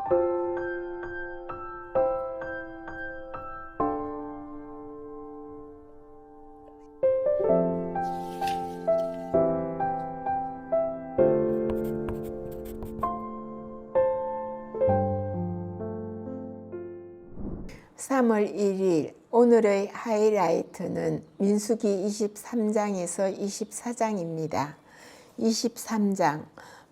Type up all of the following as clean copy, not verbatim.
(3월 1일) 오늘의 하이라이트는 민수기 23장에서 24장입니다. 23장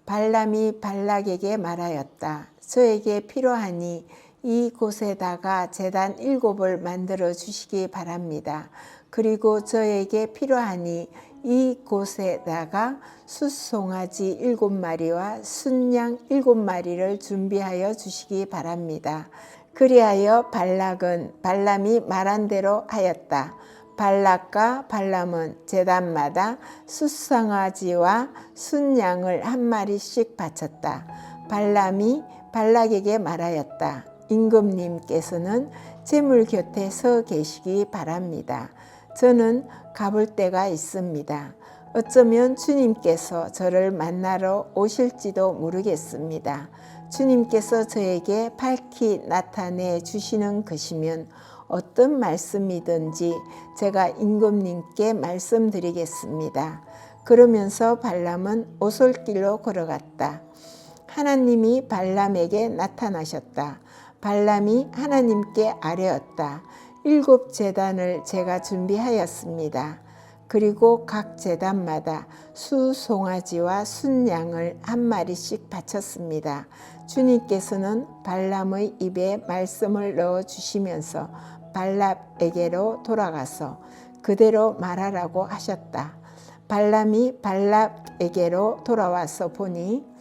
발람이 발락에게 말하였다. 저에게 필요하니 이곳에다가 제단 7을 만들어 주시기 바랍니다. 그리고 저에게 필요하니 이곳에다가 숫송아지 7마리와 순양 7마리를 준비하여 주시기 바랍니다. 그리하여 발락은 발람이 말한 대로 하였다. 발락과 발람은 제단마다 숫송아지와 순양을 한 마리씩 바쳤다. 발람이 발락에게 말하였다. 임금님께서는 제물 곁에 서 계시기 바랍니다. 저는 가볼 데가 있습니다. 어쩌면 주님께서 저를 만나러 오실지도 모르겠습니다. 주님께서 저에게 밝히 나타내 주시는 것이면 어떤 말씀이든지 제가 임금님께 말씀드리겠습니다. 그러면서 발람은 오솔길로 걸어갔다. 하나님이 발람에게 나타나셨다. 발람이 하나님께 아뢰었다. 7 제단을 제가 준비하였습니다. 그리고 각 제단마다 수송아지와 순양을 한 마리씩 바쳤습니다. 주님께서는 발람의 입에 말씀을 넣어 주시면서 발락에게로 돌아가서 그대로 말하라고 하셨다. 발람이 발락에게로 돌아와서 보니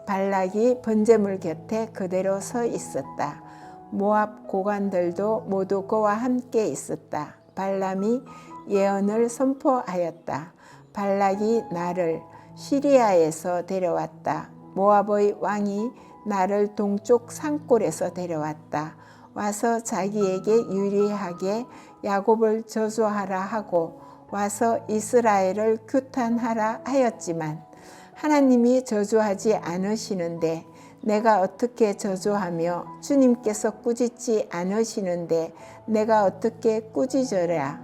발락이 번제물 곁에 그대로 서 있었다. 모압 고관들도 모두 그와 함께 있었다. 발람이 예언을 선포하였다. 발락이 나를 시리아에서 데려왔다. 모압의 왕이 나를 동쪽 산골에서 데려왔다. 와서 자기에게 유리하게 야곱을 저주하라 하고 와서 이스라엘을 규탄하라 하였지만 하나님이 저주하지 않으시는데 내가 어떻게 저주하며 주님께서 꾸짖지 않으시는데 내가 어떻게 꾸짖으랴.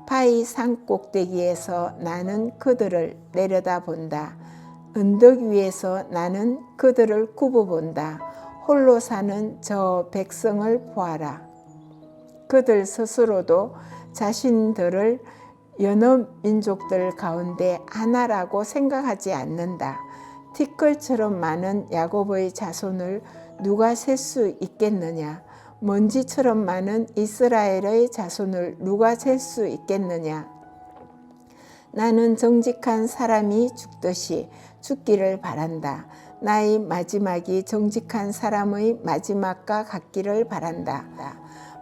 바위 산 꼭대기에서 나는 그들을 내려다본다. 언덕 위에서 나는 그들을 굽어본다. 홀로 사는 저 백성을 보아라. 그들 스스로도 자신들을 여러 민족들 가운데 하나라고 생각하지 않는다. 티끌처럼 많은 야곱의 자손을 누가 셀 수 있겠느냐? 먼지처럼 많은 이스라엘의 자손을 누가 셀 수 있겠느냐? 나는 정직한 사람이 죽듯이 죽기를 바란다. 나의 마지막이 정직한 사람의 마지막과 같기를 바란다.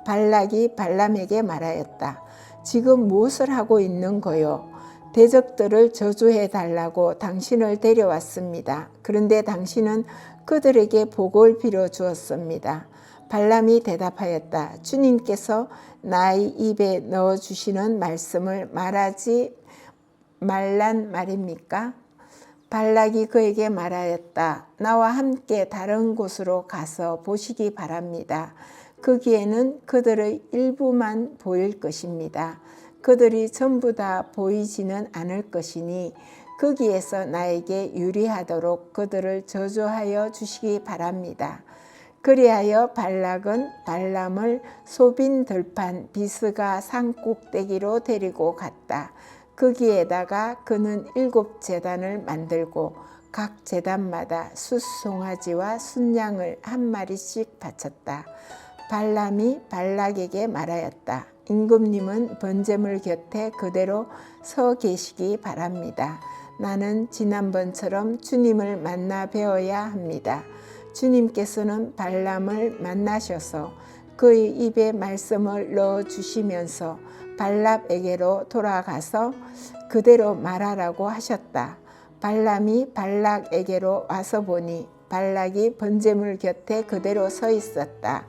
발락이 발람에게 말하였다. 지금 무엇을 하고 있는 거요? 대적들을 저주해 달라고 당신을 데려왔습니다. 그런데 당신은 그들에게 복을 빌어 주었습니다. 발람이 대답하였다. 주님께서 나의 입에 넣어주시는 말씀을 말하지 말란 말입니까? 발락이 그에게 말하였다. 나와 함께 다른 곳으로 가서 보시기 바랍니다. 거기에는 그들의 일부만 보일 것입니다. 그들이 전부 다 보이지는 않을 것이니 거기에서 나에게 유리하도록 그들을 저주하여 주시기 바랍니다. 그리하여 발락은 발람을 소빈 들판 비스가 산 꼭대기로 데리고 갔다. 거기에다가 그는 7 제단을 만들고 각 제단마다 숫송아지와 순양을 한 마리씩 바쳤다. 발람이 발락에게 말하였다. 임금님은 번제물 곁에 그대로 서 계시기 바랍니다. 나는 지난번처럼 주님을 만나 뵈어야 합니다. 주님께서는 발람을 만나셔서 그의 입에 말씀을 넣어 주시면서 발락에게로 돌아가서 그대로 말하라고 하셨다. 발람이 발락에게로 와서 보니 발락이 번제물 곁에 그대로 서 있었다.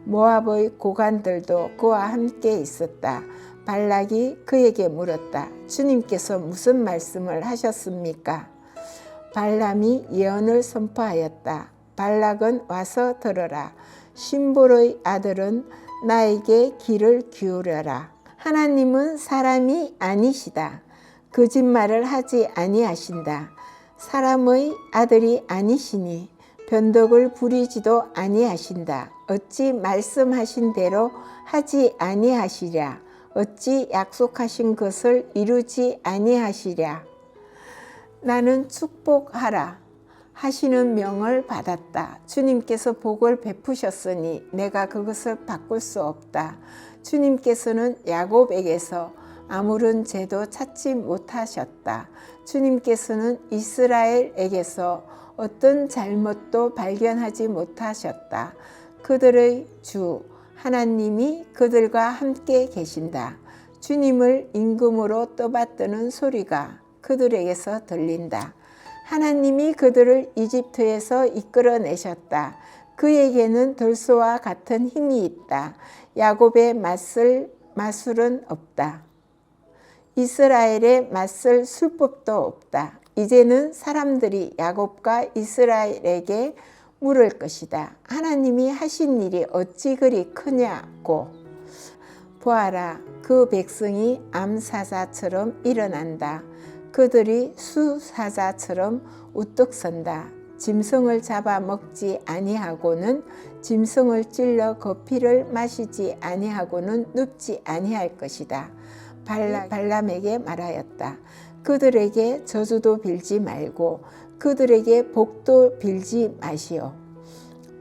모압의 고관들도 그와 함께 있었다. 발락이 그에게 물었다. 주님께서 무슨 말씀을 하셨습니까? 발람이 예언을 선포하였다. 발락은 와서 들어라. 심볼의 아들은 나에게 귀를 기울여라. 하나님은 사람이 아니시다. 거짓말을 하지 아니하신다. 사람의 아들이 아니시니 변덕을 부리지도 아니하신다. 어찌 말씀하신 대로 하지 아니하시랴. 어찌 약속하신 것을 이루지 아니하시랴. 나는 축복하라 하시는 명을 받았다. 주님께서 복을 베푸셨으니 내가 그것을 바꿀 수 없다. 주님께서는 야곱에게서 아무런 죄도 찾지 못하셨다. 주님께서는 이스라엘에게서 어떤 잘못도 발견하지 못하셨다. 그들의 주 하나님이 그들과 함께 계신다. 주님을 임금으로 떠받드는 소리가 그들에게서 들린다. 하나님이 그들을 이집트에서 이끌어내셨다. 그에게는 들소와 같은 힘이 있다. 야곱의 마술은 없다. 이스라엘에 맞설 술법도 없다. 이제는 사람들이 야곱과 이스라엘에게 물을 것이다. 하나님이 하신 일이 어찌 그리 크냐고. 보아라, 그 백성이 암사자처럼 일어난다. 그들이 수사자처럼 우뚝 선다. 짐승을 잡아 먹지 아니하고는 짐승을 찔러 그 피를 마시지 아니하고는 눕지 아니할 것이다. 발람에게 말하였다. 그들에게 저주도 빌지 말고 그들에게 복도 빌지 마시오.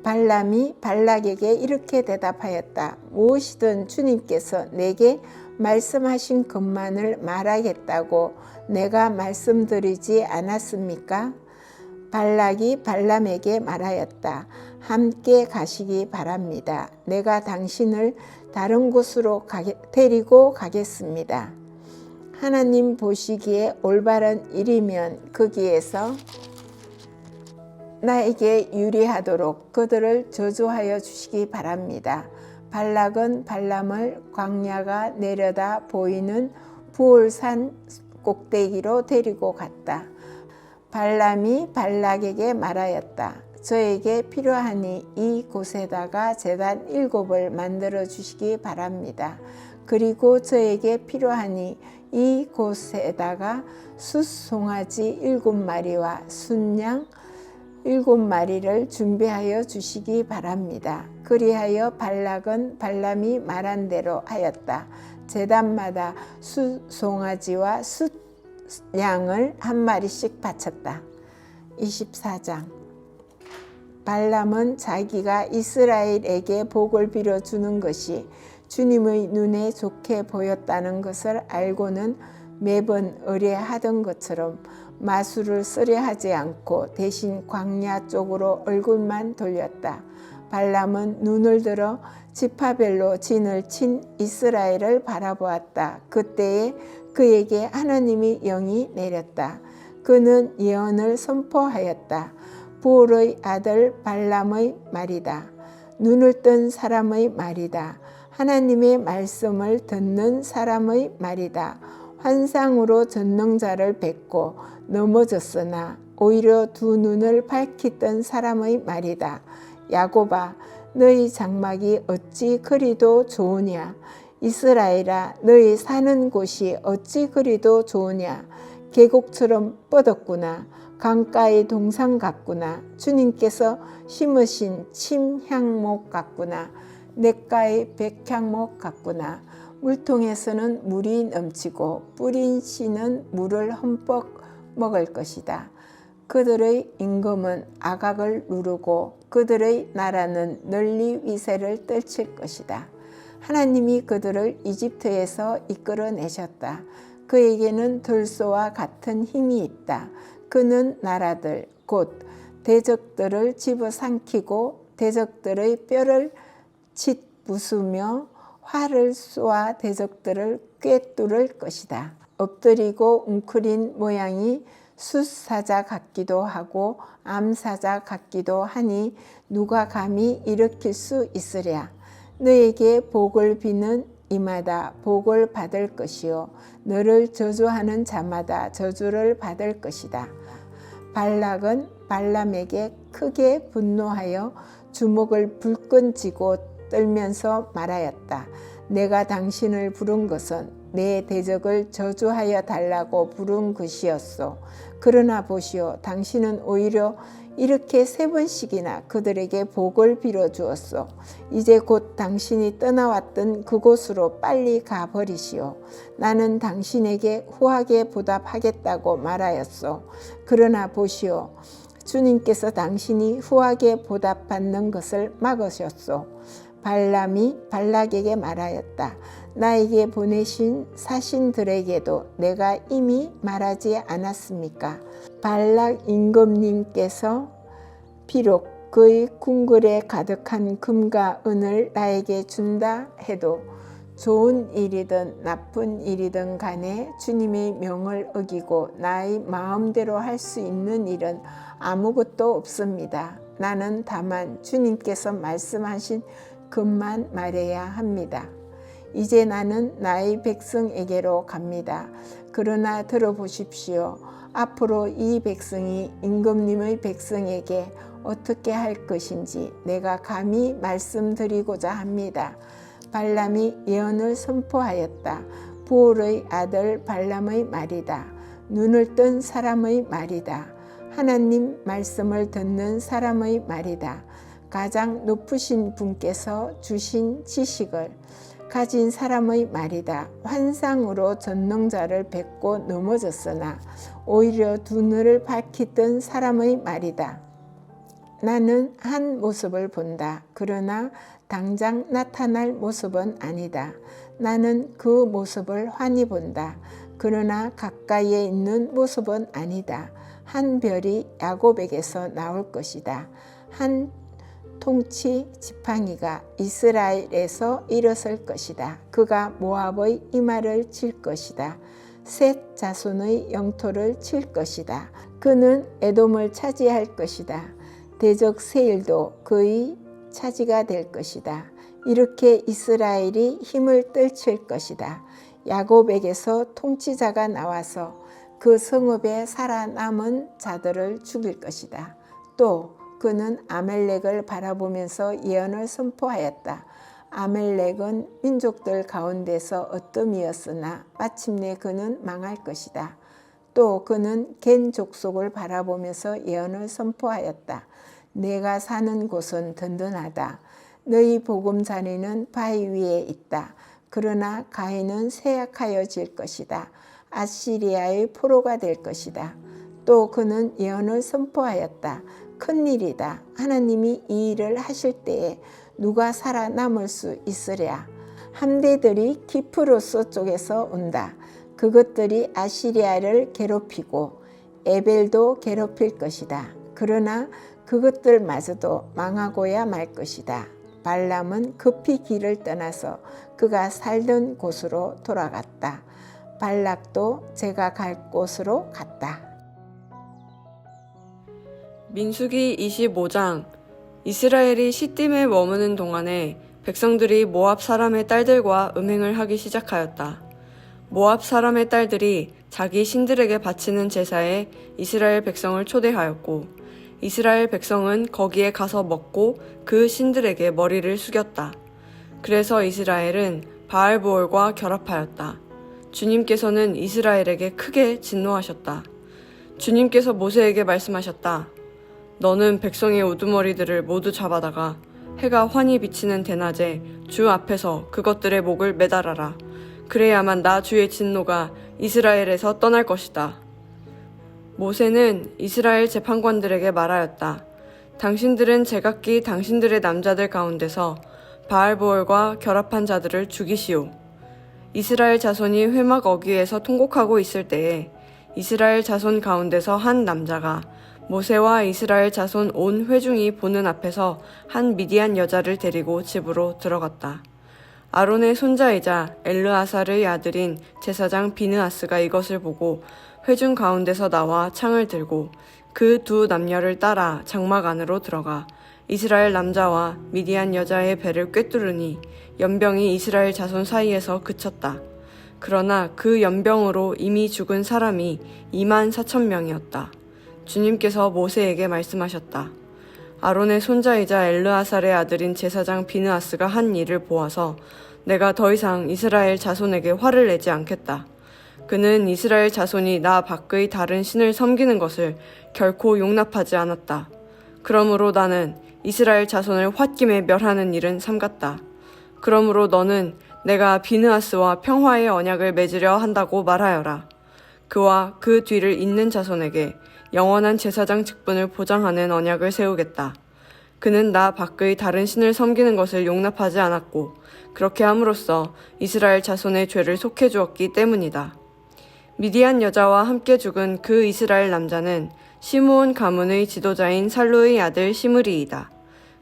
발람이 발락에게 이렇게 대답하였다. 무엇이든 주님께서 내게 말씀하신 것만을 말하겠다고 내가 말씀드리지 않았습니까? 발락이 발람에게 말하였다. 함께 가시기 바랍니다. 내가 당신을 다른 곳으로 데리고 가겠습니다. 하나님 보시기에 올바른 일이면 거기에서 나에게 유리하도록 그들을 저주하여 주시기 바랍니다. 발락은 발람을 광야가 내려다 보이는 부올산 꼭대기로 데리고 갔다. 발람이 발락에게 말하였다. 저에게 필요하니 이 곳에다가 제단 7을 만들어 주시기 바랍니다. 그리고 저에게 필요하니 이 곳에다가 숫송아지 7마리와 순양 7마리를 준비하여 주시기 바랍니다. 그리하여 발락은 발람이 말한 대로 하였다. 제단마다 숫송아지와 숫양을 한 마리씩 바쳤다. 24장. 발람은 자기가 이스라엘에게 복을 빌어주는 것이 주님의 눈에 좋게 보였다는 것을 알고는 매번 의뢰하던 것처럼 마술을 쓰려 하지 않고 대신 광야 쪽으로 얼굴만 돌렸다. 발람은 눈을 들어 지파별로 진을 친 이스라엘을 바라보았다. 그때에 그에게 하나님의 영이 내렸다. 그는 예언을 선포하였다. 부올의 아들 발람의 말이다. 눈을 뜬 사람의 말이다. 하나님의 말씀을 듣는 사람의 말이다. 환상으로 전능자를 뵙고 넘어졌으나 오히려 두 눈을 밝히 뜬 사람의 말이다. 야곱아, 너희 장막이 어찌 그리도 좋으냐. 이스라엘아, 너희 사는 곳이 어찌 그리도 좋으냐. 계곡처럼 뻗었구나. 강가의 동산 같구나. 주님께서 심으신 침향목 같구나. 냇가의 백향목 같구나. 물통에서는 물이 넘치고 뿌린 씨는 물을 흠뻑 먹을 것이다. 그들의 임금은 아각을 누르고 그들의 나라는 널리 위세를 떨칠 것이다. 하나님이 그들을 이집트에서 이끌어내셨다. 그에게는 들소와 같은 힘이 있다. 그는 나라들 곧 대적들을 집어삼키고 대적들의 뼈를 짓부수며 활을 쏘아 대적들을 꿰뚫을 것이다. 엎드리고 웅크린 모양이 숫사자 같기도 하고 암사자 같기도 하니 누가 감히 일으킬 수 있으랴. 너에게 복을 비는 이마다 복을 받을 것이요 너를 저주하는 자마다 저주를 받을 것이다. 발락은 발람에게 크게 분노하여 주먹을 불끈 쥐고 떨면서 말하였다. 내가 당신을 부른 것은 내 대적을 저주하여 달라고 부른 것이었소. 그러나 보시오, 당신은 오히려 이렇게 3번씩이나 그들에게 복을 빌어주었소. 이제 곧 당신이 떠나왔던 그곳으로 빨리 가버리시오. 나는 당신에게 후하게 보답하겠다고 말하였소. 그러나 보시오, 주님께서 당신이 후하게 보답받는 것을 막으셨소. 발람이 발락에게 말하였다. 나에게 보내신 사신들에게도 내가 이미 말하지 않았습니까? 발락 임금님께서 비록 그의 궁궐에 가득한 금과 은을 나에게 준다 해도 좋은 일이든 나쁜 일이든 간에 주님의 명을 어기고 나의 마음대로 할 수 있는 일은 아무것도 없습니다. 나는 다만 주님께서 말씀하신 것만 말해야 합니다. 이제 나는 나의 백성에게로 갑니다. 그러나 들어보십시오. 앞으로 이 백성이 임금님의 백성에게 어떻게 할 것인지 내가 감히 말씀드리고자 합니다. 발람이 예언을 선포하였다. 부올의 아들 발람의 말이다. 눈을 뜬 사람의 말이다. 하나님 말씀을 듣는 사람의 말이다. 가장 높으신 분께서 주신 지식을 가진 사람의 말이다. 환상으로 전능자를 뵙고 넘어졌으나 오히려 두 눈을 밝히 뜬 사람의 말이다. 나는 한 모습을 본다. 그러나 당장 나타날 모습은 아니다. 나는 그 모습을 환히 본다. 그러나 가까이에 있는 모습은 아니다. 한 별이 야곱에게서 나올 것이다. 한 통치 지팡이가 이스라엘에서 일어설 것이다. 그가 모압의 이마를 칠 것이다. 셋 자손의 영토를 칠 것이다. 그는 에돔을 차지할 것이다. 대적 세일도 그의 차지가 될 것이다. 이렇게 이스라엘이 힘을 떨칠 것이다. 야곱에게서 통치자가 나와서 그 성읍에 살아남은 자들을 죽일 것이다. 또 그는 아멜렉을 바라보면서 예언을 선포하였다. 아멜렉은 민족들 가운데서 어뜸이었으나 마침내 그는 망할 것이다. 또 그는 겐 족속을 바라보면서 예언을 선포하였다. 내가 사는 곳은 든든하다. 너희 보금자리는 바위 위에 있다. 그러나 가인은 쇠약하여질 것이다. 아시리아의 포로가 될 것이다. 또 그는 예언을 선포하였다. 큰일이다. 하나님이 이 일을 하실 때에 누가 살아남을 수 있으랴. 함대들이 키프로스 쪽에서 온다. 그것들이 아시리아를 괴롭히고 에벨도 괴롭힐 것이다. 그러나 그것들마저도 망하고야 말 것이다. 발람은 급히 길을 떠나서 그가 살던 곳으로 돌아갔다. 발락도 제가 갈 곳으로 갔다. 민수기 25장. 이스라엘이 시딤에 머무는 동안에 백성들이 모압 사람의 딸들과 음행을 하기 시작하였다. 모압 사람의 딸들이 자기 신들에게 바치는 제사에 이스라엘 백성을 초대하였고 이스라엘 백성은 거기에 가서 먹고 그 신들에게 머리를 숙였다. 그래서 이스라엘은 바알보올과 결합하였다. 주님께서는 이스라엘에게 크게 진노하셨다. 주님께서 모세에게 말씀하셨다. 너는 백성의 우두머리들을 모두 잡아다가 해가 환히 비치는 대낮에 주 앞에서 그것들의 목을 매달아라. 그래야만 나 주의 진노가 이스라엘에서 떠날 것이다. 모세는 이스라엘 재판관들에게 말하였다. 당신들은 제각기 당신들의 남자들 가운데서 바알보올과 결합한 자들을 죽이시오. 이스라엘 자손이 회막 어귀에서 통곡하고 있을 때에 이스라엘 자손 가운데서 한 남자가 모세와 이스라엘 자손 온 회중이 보는 앞에서 한 미디안 여자를 데리고 집으로 들어갔다. 아론의 손자이자 엘르아살의 아들인 제사장 비느하스가 이것을 보고 회중 가운데서 나와 창을 들고 그 두 남녀를 따라 장막 안으로 들어가 이스라엘 남자와 미디안 여자의 배를 꿰뚫으니 연병이 이스라엘 자손 사이에서 그쳤다. 그러나 그 연병으로 이미 죽은 사람이 24,000명이었다. 주님께서 모세에게 말씀하셨다. 아론의 손자이자 엘르아살의 아들인 제사장 비느하스가 한 일을 보아서 내가 더 이상 이스라엘 자손에게 화를 내지 않겠다. 그는 이스라엘 자손이 나 밖의 다른 신을 섬기는 것을 결코 용납하지 않았다. 그러므로 나는 이스라엘 자손을 홧김에 멸하는 일은 삼갔다. 그러므로 너는 내가 비느하스와 평화의 언약을 맺으려 한다고 말하여라. 그와 그 뒤를 잇는 자손에게 영원한 제사장 직분을 보장하는 언약을 세우겠다. 그는 나 밖의 다른 신을 섬기는 것을 용납하지 않았고 그렇게 함으로써 이스라엘 자손의 죄를 속해 주었기 때문이다. 미디안 여자와 함께 죽은 그 이스라엘 남자는 시므온 가문의 지도자인 살루의 아들 시므리이다.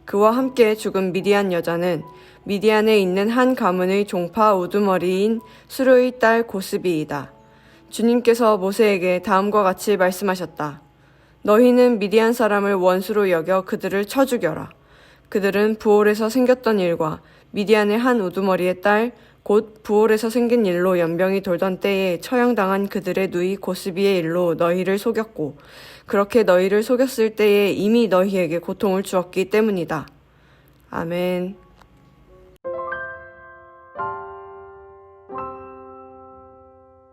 그와 함께 죽은 미디안 여자는 미디안에 있는 한 가문의 종파 우두머리인 수르의 딸 고스비이다. 주님께서 모세에게 다음과 같이 말씀하셨다. 너희는 미디안 사람을 원수로 여겨 그들을 쳐 죽여라. 그들은 부올에서 생겼던 일과 미디안의 한 우두머리의 딸 곧 부올에서 생긴 일로 연병이 돌던 때에 처형당한 그들의 누이 고스비의 일로 너희를 속였고 그렇게 너희를 속였을 때에 이미 너희에게 고통을 주었기 때문이다. 아멘.